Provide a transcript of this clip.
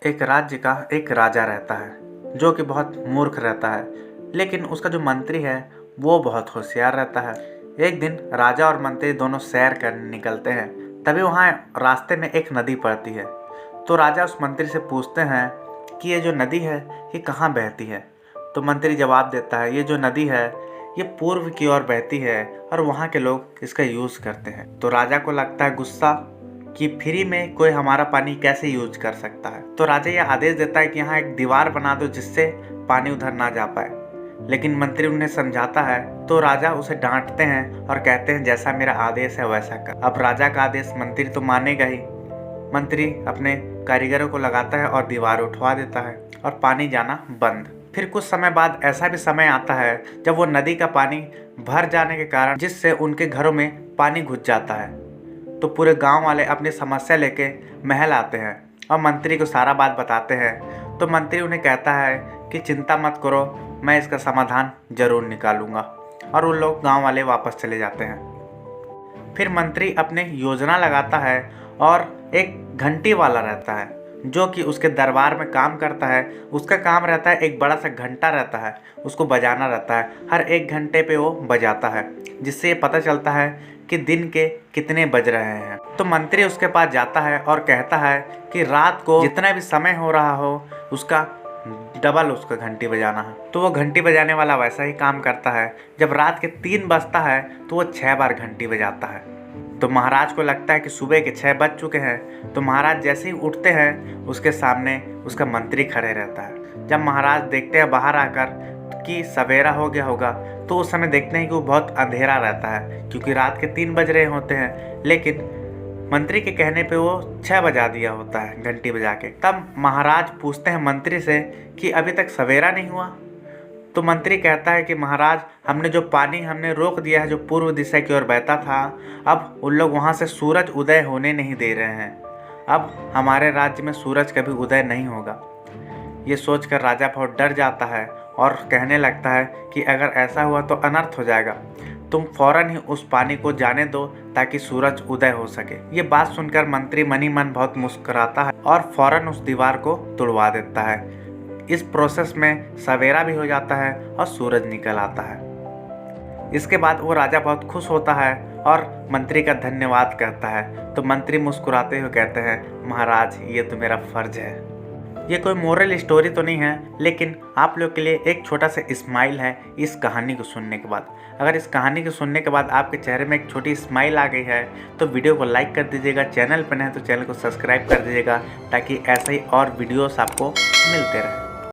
एक राज्य का एक राजा रहता है जो कि बहुत मूर्ख रहता है, लेकिन उसका जो मंत्री है वो बहुत होशियार रहता है। एक दिन राजा और मंत्री दोनों सैर करने निकलते हैं। तभी वहाँ रास्ते में एक नदी पड़ती है। तो राजा उस मंत्री से पूछते हैं कि ये जो नदी है ये कहाँ बहती है। तो मंत्री जवाब देता है, ये जो नदी है ये पूर्व की ओर बहती है और वहाँ के लोग इसका यूज़ करते हैं। तो राजा को लगता है गुस्सा कि फ्री में कोई हमारा पानी कैसे यूज कर सकता है। तो राजा यह आदेश देता है कि यहाँ एक दीवार बना दो जिससे पानी उधर ना जा पाए। लेकिन मंत्री उन्हें समझाता है तो राजा उसे डांटते हैं और कहते हैं जैसा मेरा आदेश है वैसा कर। अब राजा का आदेश मंत्री तो मानेगा ही। मंत्री अपने कारीगरों को लगाता है और दीवार उठवा देता है और पानी जाना बंद। फिर कुछ समय बाद ऐसा भी समय आता है जब वो नदी का पानी भर जाने के कारण जिससे उनके घरों में पानी घुस जाता है। तो पूरे गांव वाले अपनी समस्या लेके महल आते हैं और मंत्री को सारा बात बताते हैं। तो मंत्री उन्हें कहता है कि चिंता मत करो, मैं इसका समाधान जरूर निकालूंगा। और उन लोग गांव वाले वापस चले जाते हैं। फिर मंत्री अपने योजना लगाता है और एक घंटी वाला रहता है जो कि उसके दरबार में काम करता है। उसका काम रहता है, एक बड़ा सा घंटा रहता है, उसको बजाना रहता है। हर एक घंटे पे वो बजाता है जिससे ये पता चलता है कि दिन के कितने बज रहे हैं। तो मंत्री उसके पास जाता है और कहता है कि रात को जितना भी समय हो रहा हो उसका डबल उसका घंटी बजाना है। तो वो घंटी बजाने वाला वैसा ही काम करता है। जब रात के 3 बजता है तो वो 6 बार घंटी बजाता है। तो महाराज को लगता है कि सुबह के 6 बज चुके हैं। तो महाराज जैसे ही उठते हैं उसके सामने उसका मंत्री खड़े रहता है। जब महाराज देखते हैं बाहर आकर कि सवेरा हो गया होगा तो उस समय देखते हैं कि वो बहुत अंधेरा रहता है क्योंकि रात के 3 बज रहे होते हैं। लेकिन मंत्री के कहने पे वो 6 बजा दिया होता है घंटी बजा के। तब महाराज पूछते हैं मंत्री से कि अभी तक सवेरा नहीं हुआ। तो मंत्री कहता है कि महाराज हमने जो पानी हमने रोक दिया है जो पूर्व दिशा की ओर बहता था, अब उन लोग वहाँ से सूरज उदय होने नहीं दे रहे हैं। अब हमारे राज्य में सूरज कभी उदय नहीं होगा। ये सोचकर राजा बहुत डर जाता है और कहने लगता है कि अगर ऐसा हुआ तो अनर्थ हो जाएगा। तुम फौरन ही उस पानी को जाने दो ताकि सूरज उदय हो सके। ये बात सुनकर मंत्री मनी मन बहुत मुस्कुराता है और फौरन उस दीवार को तोड़वा देता है। इस प्रोसेस में सवेरा भी हो जाता है और सूरज निकल आता है। इसके बाद वो राजा बहुत खुश होता है और मंत्री का धन्यवाद करता है। तो मंत्री मुस्कुराते हुए कहते हैं महाराज ये तो मेरा फर्ज है। ये कोई मोरल स्टोरी तो नहीं है, लेकिन आप लोग के लिए एक छोटा सा स्माइल है इस कहानी को सुनने के बाद। अगर इस कहानी को सुनने के बाद आपके चेहरे में एक छोटी स्माइल आ गई है तो वीडियो को लाइक कर दीजिएगा। चैनल पर नए हैं तो चैनल को सब्सक्राइब कर दीजिएगा ताकि ऐसे ही और वीडियोस आपको मिलते रहे।